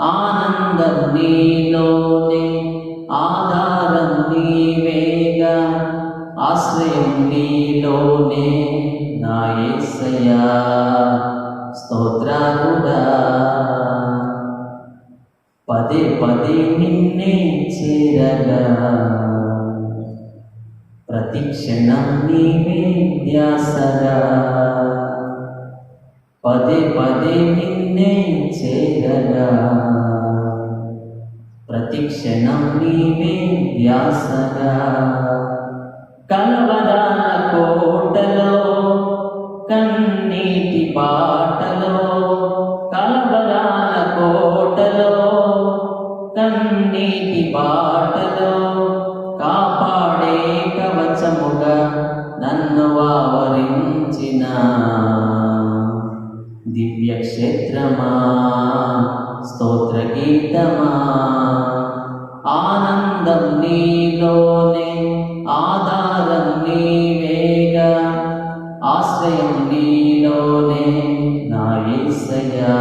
ఆనందం నీలోనే, ఆధారం నీవేగా, ఆశ్రయం నీలోనే నా యేసయ్యా. స్తోత్రాలుడా పదే పదే నిన్నే చేరగా, ప్రతి క్షణం నీవే ధ్యాసగా, పదే పదే నిన్నే చేరగా, ప్రతి క్షణం నీవే ధ్యాసగా. కలవరాల కోటలో, కన్నీటి బాటలో, కలవరాల కోటలో, కన్నీటి బాటలో, కాపాడే కవచముగా నన్ను ఆవరించిన దివ్య క్షేత్రమా, స్తోత్ర గీతమా. ఆనందం నీలోనే, ఆధారం నీవేగా, ఆశ్రయం నీలోనే నా యేసయ్యా.